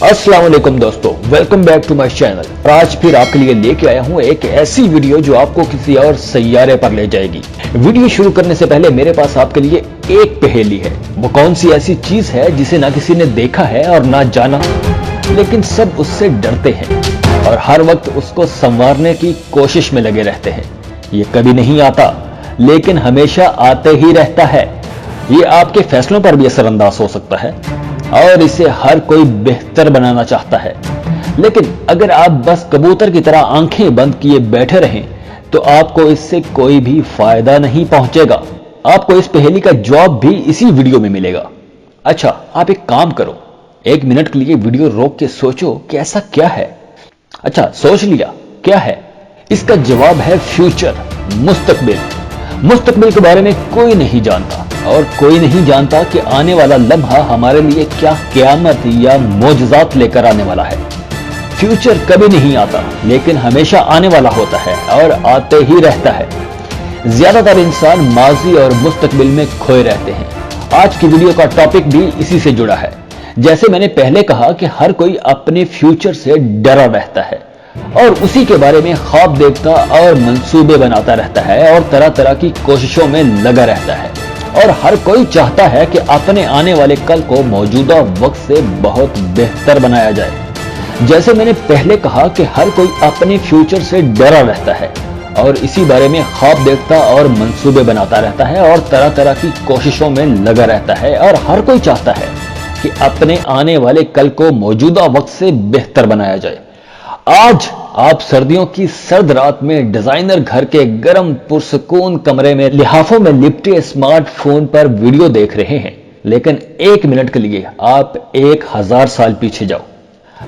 अस्सलाम वालेकुम दोस्तों, welcome back to my channel. आज फिर आपके लिए लेके आया हूँ एक ऐसी वीडियो जो आपको किसी और सैयारे पर ले जाएगी। वीडियो शुरू करने से पहले मेरे पास आपके लिए एक पहेली है। वो कौन सी ऐसी चीज है जिसे ना किसी ने देखा है और ना जाना, लेकिन सब उससे डरते हैं और हर वक्त उसको संवारने की कोशिश में लगे रहते हैं। ये कभी नहीं आता, लेकिन हमेशा आते ही रहता है। ये आपके फैसलों पर भी असरअंदाज हो सकता है और इसे हर कोई बेहतर बनाना चाहता है। लेकिन अगर आप बस कबूतर की तरह आंखें बंद किए बैठे रहें तो आपको इससे कोई भी फायदा नहीं पहुंचेगा। आपको इस पहेली का जवाब भी इसी वीडियो में मिलेगा। अच्छा, आप एक काम करो, 1 मिनट के लिए वीडियो रोक के सोचो कि ऐसा क्या है। अच्छा, सोच लिया क्या है? इसका जवाब है फ्यूचर, मुस्तकबिल। मुस्तकबिल के बारे में कोई नहीं जानता और कोई नहीं जानता कि आने वाला लम्हा हमारे लिए क्या क़यामत या मोजज़ात लेकर आने वाला है। फ्यूचर कभी नहीं आता, लेकिन हमेशा आने वाला होता है और आते ही रहता है। ज्यादातर इंसान माजी और मुस्तकबिल में खोए रहते हैं। आज की वीडियो का टॉपिक भी इसी से जुड़ा है। जैसे मैंने पहले कहा कि हर कोई अपने फ्यूचर से डरा रहता है और उसी के बारे में ख्वाब देखता और मंसूबे बनाता रहता है और तरह तरह की कोशिशों में लगा रहता है। और हर कोई चाहता है कि अपने आने वाले कल को मौजूदा वक्त से बहुत बेहतर बनाया जाए। जैसे मैंने पहले कहा कि हर कोई अपने फ्यूचर से डरा रहता है और इसी बारे में ख्वाब देखता और मंसूबे बनाता रहता है और तरह तरह की कोशिशों में लगा रहता है। और हर कोई चाहता है कि अपने आने वाले कल को मौजूदा वक्त से बेहतर बनाया जाए। आज आप सर्दियों की सर्द रात में डिजाइनर घर के गर्म पुरसकून कमरे में लिहाफों में लिपटे स्मार्टफोन पर वीडियो देख रहे हैं, लेकिन 1 मिनट के लिए आप 1000 साल पीछे जाओ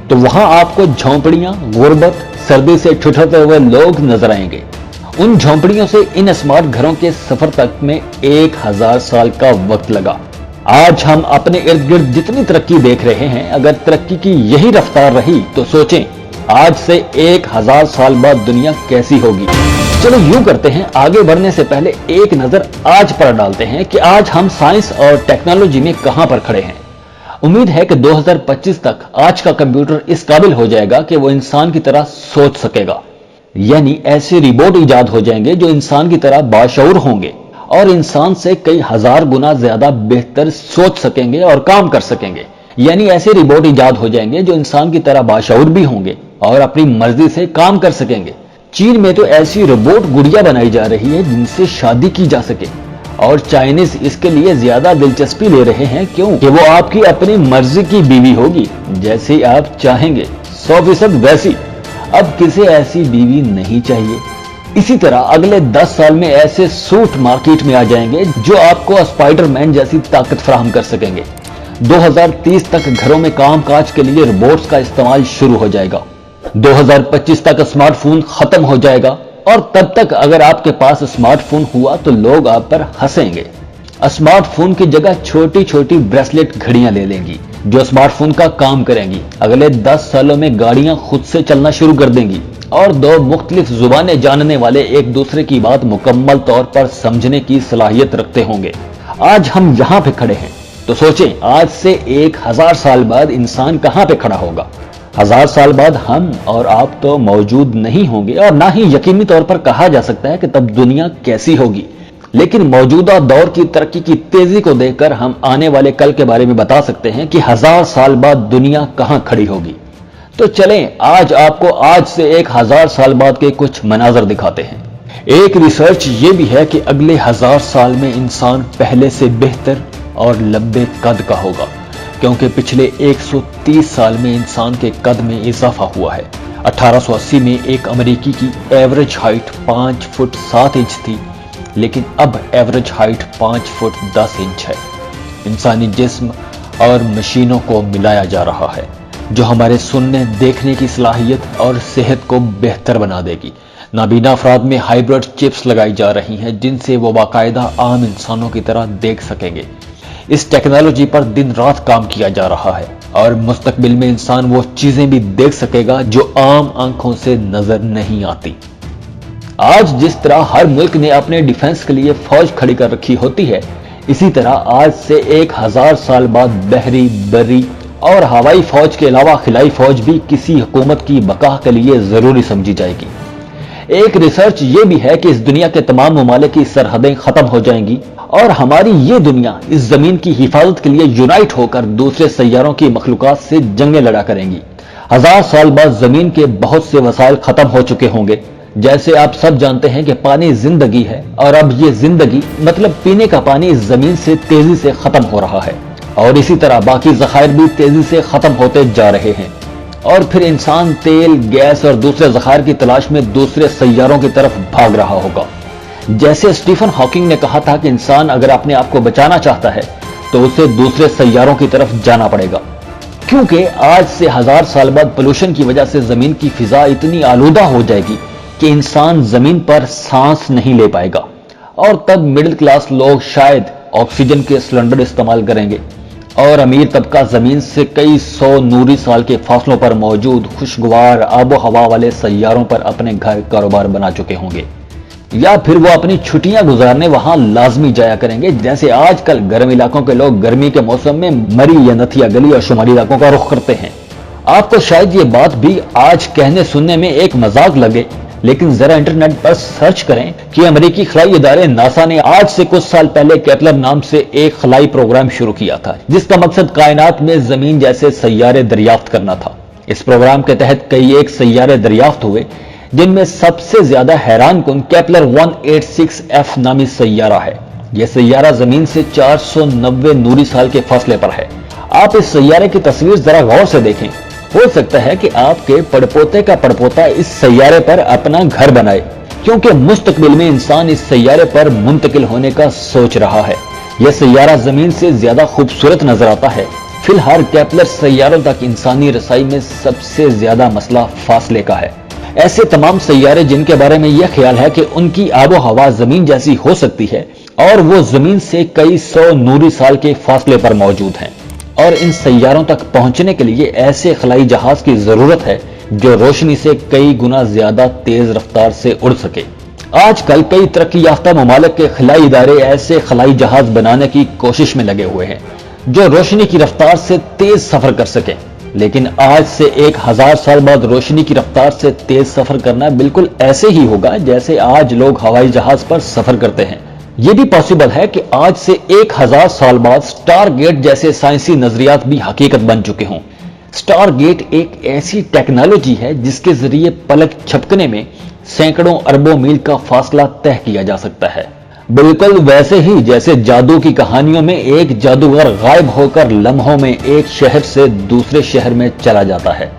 तो वहां आपको झोंपड़ियां, गुर्बत, सर्दी से ठिठुरते हुए लोग नजर आएंगे। उन झोंपड़ियों से इन स्मार्ट घरों के सफर तक में 1000 साल का वक्त लगा। आज हम अपने इर्द गिर्द जितनी तरक्की देख रहे हैं, अगर तरक्की की यही रफ्तार रही तो सोचें आज से 1000 साल बाद दुनिया कैसी होगी। चलो यूं करते हैं, आगे बढ़ने से पहले एक नजर आज पर डालते हैं कि आज हम साइंस और टेक्नोलॉजी में कहां पर खड़े हैं। उम्मीद है कि 2025 तक आज का कंप्यूटर इस काबिल हो जाएगा कि वो इंसान की तरह सोच सकेगा। यानी ऐसे रोबोट इजाद हो जाएंगे जो इंसान की तरह बाशऊर होंगे और इंसान से कई हजार गुना ज्यादा बेहतर सोच सकेंगे और काम कर सकेंगे। यानी ऐसे रोबोट इजाद हो जाएंगे जो इंसान की तरह बाशऊर भी होंगे और अपनी मर्जी से काम कर सकेंगे। चीन में तो ऐसी रोबोट गुड़िया बनाई जा रही है जिनसे शादी की जा सके और चाइनीज इसके लिए ज्यादा दिलचस्पी ले रहे हैं। क्यों? कि वो आपकी अपनी मर्जी की बीवी होगी, जैसी आप चाहेंगे, 100% वैसी। अब किसे ऐसी बीवी नहीं चाहिए? इसी तरह अगले 10 साल में ऐसे सूट मार्केट में आ जाएंगे जो आपको स्पाइडरमैन जैसी ताकत फराहम कर सकेंगे। 2030 तक घरों में कामकाज के लिए रोबोट्स का इस्तेमाल शुरू हो जाएगा। 2025 तक स्मार्टफोन खत्म हो जाएगा और तब तक अगर आपके पास स्मार्टफोन हुआ तो लोग आप पर हंसेंगे। स्मार्टफोन की जगह छोटी छोटी ब्रेसलेट घड़ियां ले लेंगी जो स्मार्टफोन का काम करेंगी। अगले 10 सालों में गाड़ियां खुद से चलना शुरू कर देंगी और 2 मुख्तलिफ जुबानें जानने वाले एक दूसरे की बात मुकम्मल तौर पर समझने की सलाहियत रखते होंगे। आज हम यहां पे खड़े हैं तो सोचें आज से 1000 साल बाद इंसान कहां पे खड़ा होगा। 1000 साल बाद हम और आप तो मौजूद नहीं होंगे और ना ही यकीनी तौर पर कहा जा सकता है कि तब दुनिया कैसी होगी। लेकिन मौजूदा दौर की तरक्की की तेजी को देखकर हम आने वाले कल के बारे में बता सकते हैं कि 1000 साल बाद दुनिया कहां खड़ी होगी। तो चलें आज आपको आज से 1000 साल बाद के कुछ मनाजर दिखाते हैं। एक रिसर्च ये भी है कि अगले 1000 साल में इंसान पहले से बेहतर और लंबे कद का होगा, क्योंकि पिछले 130 साल में इंसान के कद में इजाफा हुआ है। 1880 में एक अमेरिकी की एवरेज हाइट 5 फुट 7 इंच थी, लेकिन अब एवरेज हाइट 5 फुट 10 इंच है। इंसानी जिस्म और मशीनों को मिलाया जा रहा है जो हमारे सुनने देखने की सलाहियत और सेहत को बेहतर बना देगी। नाबीना अफराद में हाइब्रिड चिप्स लगाई जा रही हैं जिनसे वो बाकायदा आम इंसानों की तरह देख सकेंगे। इस टेक्नोलॉजी पर दिन रात काम किया जा रहा है और मुस्तकबिल में इंसान वो चीजें भी देख सकेगा जो आम आंखों से नजर नहीं आती। आज जिस तरह हर मुल्क ने अपने डिफेंस के लिए फौज खड़ी कर रखी होती है, इसी तरह आज से 1000 साल बाद बहरी, बरी और हवाई फौज के अलावा खिलाई फौज भी किसी हुकूमत की बका के लिए जरूरी समझी जाएगी। एक रिसर्च ये भी है कि इस दुनिया के तमाम ममालिक की सरहदें खत्म हो जाएंगी और हमारी ये दुनिया इस जमीन की हिफाजत के लिए यूनाइट होकर दूसरे सैयारों की मखलूकात से जंगें लड़ा करेंगी। 1000 साल बाद जमीन के बहुत से वसाइल खत्म हो चुके होंगे। जैसे आप सब जानते हैं कि पानी जिंदगी है और अब ये जिंदगी मतलब पीने का पानी इस जमीन से तेजी से खत्म हो रहा है और इसी तरह बाकी जखायर भी तेजी से खत्म होते जा रहे हैं और फिर इंसान तेल, गैस और दूसरे जखायर की तलाश में दूसरे सैयारों की तरफ भाग रहा होगा। जैसे स्टीफन हॉकिंग ने कहा था कि इंसान अगर अपने आप को बचाना चाहता है तो उसे दूसरे सैयारों की तरफ जाना पड़ेगा, क्योंकि आज से 1000 साल बाद पोल्यूशन की वजह से जमीन की फिजा इतनी आलूदा हो जाएगी कि इंसान जमीन पर सांस नहीं ले पाएगा और तब मिडिल क्लास लोग शायद ऑक्सीजन के सिलेंडर इस्तेमाल करेंगे और अमीर तबका जमीन से कई 100 नूरी साल के फासलों पर मौजूद खुशगवार आबो हवा वाले सैयारों पर अपने घर कारोबार बना चुके होंगे, या फिर वो अपनी छुट्टियां गुजारने वहां लाजमी जाया करेंगे। जैसे आजकल गर्म इलाकों के लोग गर्मी के मौसम में मरी या नथिया गली और शुमारी इलाकों का रुख करते हैं। आपको शायद ये बात भी आज कहने सुनने में एक मजाक लगे, लेकिन जरा इंटरनेट पर सर्च करें कि अमेरिकी खलाई इदारे नासा ने आज से कुछ साल पहले केपलर नाम से एक खलाई प्रोग्राम शुरू किया था, जिसका मकसद कायनात में जमीन जैसे सैयारे दरियाफ्त करना था। इस प्रोग्राम के तहत कई एक सैयारे दरियाफ्त हुए, जिनमें सबसे ज्यादा हैरान कुन केपलर 186F नामी सैयारा है। यह सैयारा जमीन से 490 नूरी साल के फासले पर है। आप इस सैयारे की तस्वीर जरा गौर से देखें। हो सकता है कि आपके पड़पोते का पड़पोता इस सैयारे पर अपना घर बनाए, क्योंकि मुस्तकबिल में इंसान इस सैयारे पर मुंतकिल होने का सोच रहा है। यह सैयारा जमीन से ज्यादा खूबसूरत नजर आता है। फिलहाल केपलर सैयारों तक इंसानी रसाई में सबसे ज्यादा मसला फासले का है। ऐसे तमाम सैयारे जिनके बारे में यह ख्याल है कि उनकी आबो हवा जमीन जैसी हो सकती है और वो जमीन से कई 100 नूरी साल के फासले पर मौजूद हैं, और इन सैयारों तक पहुंचने के लिए ऐसे खलाई जहाज की जरूरत है जो रोशनी से कई गुना ज्यादा तेज रफ्तार से उड़ सके। आजकल कई तरक्की याफ्ता ममालिक के खलाई इदारे ऐसे खलाई जहाज बनाने की कोशिश में लगे हुए हैं जो रोशनी की रफ्तार से तेज सफर कर सके, लेकिन आज से 1000 साल बाद रोशनी की रफ्तार से तेज सफर करना बिल्कुल ऐसे ही होगा जैसे आज लोग हवाई जहाज पर सफर करते हैं। यह भी पॉसिबल है कि आज से 1000 साल बाद स्टार गेट जैसे साइंसी नजरियात भी हकीकत बन चुके हों। स्टार गेट एक ऐसी टेक्नोलॉजी है जिसके जरिए पलक झपकने में सैकड़ों अरबों मील का फासला तय किया जा सकता है। बिल्कुल वैसे ही जैसे जादू की कहानियों में एक जादूगर गायब होकर लम्हों में एक शहर से दूसरे शहर में चला जाता है,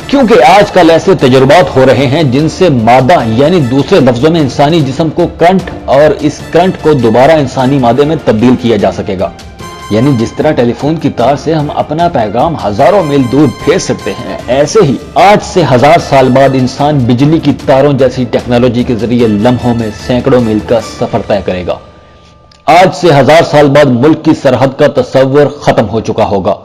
क्योंकि आजकल ऐसे तजुर्बात हो रहे हैं जिनसे मादा यानी दूसरे लफ्जों में इंसानी जिस्म को करंट और इस करंट को दोबारा इंसानी मादे में तब्दील किया जा सकेगा। यानी जिस तरह टेलीफोन की तार से हम अपना पैगाम हजारों मील दूर भेज सकते हैं, ऐसे ही आज से 1000 साल बाद इंसान बिजली की तारों जैसी टेक्नोलॉजी के जरिए लम्हों में सैकड़ों मील का सफर तय करेगा। आज से 1000 साल बाद मुल्क की सरहद का तस्वर खत्म हो चुका होगा।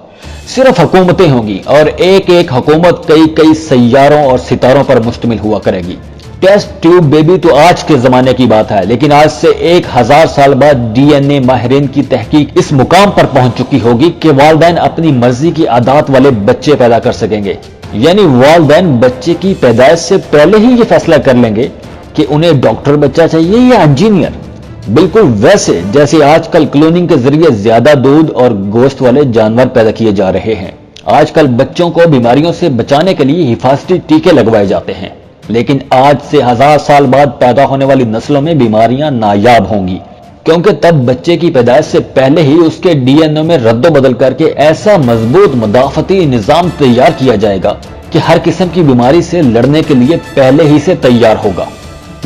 सिर्फ हुकूमतें होंगी और एक एक हुकूमत कई कई सैयारों और सितारों पर मुश्तमिल हुआ करेगी। टेस्ट ट्यूब बेबी तो आज के जमाने की बात है, लेकिन आज से 1000 साल बाद डीएनए माहिरीन की तहकीक इस मुकाम पर पहुंच चुकी होगी कि वालिदैन अपनी मर्जी की आदात वाले बच्चे पैदा कर सकेंगे। यानी वालिदैन बच्चे की पैदाइश से पहले ही ये फैसला कर लेंगे कि उन्हें डॉक्टर बच्चा चाहिए या इंजीनियर। बिल्कुल वैसे जैसे आजकल क्लोनिंग के जरिए ज्यादा दूध और गोश्त वाले जानवर पैदा किए जा रहे हैं। आजकल बच्चों को बीमारियों से बचाने के लिए हिफाजती टीके लगवाए जाते हैं, लेकिन आज से 1000 साल बाद पैदा होने वाली नस्लों में बीमारियां नायाब होंगी, क्योंकि तब बच्चे की पैदाइश से पहले ही उसके डीएनए में रद्दो बदल करके ऐसा मजबूत मुदाफती निजाम तैयार किया जाएगा कि हर किस्म की बीमारी से लड़ने के लिए पहले ही से तैयार होगा।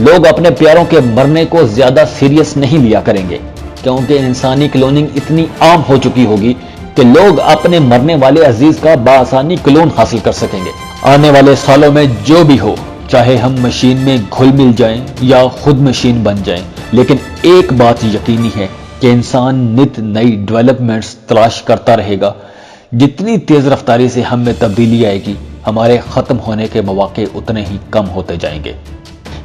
लोग अपने प्यारों के मरने को ज्यादा सीरियस नहीं लिया करेंगे, क्योंकि इंसानी क्लोनिंग इतनी आम हो चुकी होगी कि लोग अपने मरने वाले अजीज का बाआसानी क्लोन हासिल कर सकेंगे। आने वाले सालों में जो भी हो, चाहे हम मशीन में घुल मिल जाएं या खुद मशीन बन जाएं, लेकिन एक बात यकीनी है कि इंसान नित नई डेवलपमेंट्स तलाश करता रहेगा। जितनी तेज रफ्तारी से हम में तब्दीली आएगी, हमारे खत्म होने के मौके उतने ही कम होते जाएंगे।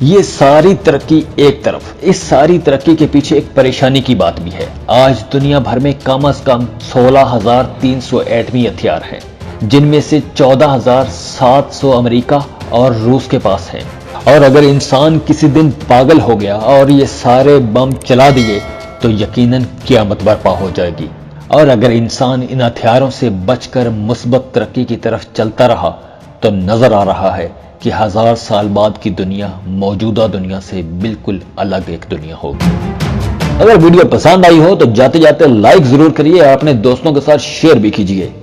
ये सारी तरक्की एक तरफ, इस सारी तरक्की के पीछे एक परेशानी की बात भी है। आज दुनिया भर में कम से कम 16,300 एटमी हथियार हैं। जिनमें से 14,700 अमेरिका और रूस के पास है। और अगर इंसान किसी दिन पागल हो गया और ये सारे बम चला दिए तो यकीनन क़यामत बर्पा हो जाएगी। और अगर इंसान इन हथियारों से बचकर मुस्बत तरक्की की तरफ चलता रहा तो नजर आ रहा है कि 1000 साल बाद की दुनिया मौजूदा दुनिया से बिल्कुल अलग एक दुनिया होगी। अगर वीडियो पसंद आई हो तो जाते जाते लाइक जरूर करिए और अपने दोस्तों के साथ शेयर भी कीजिए।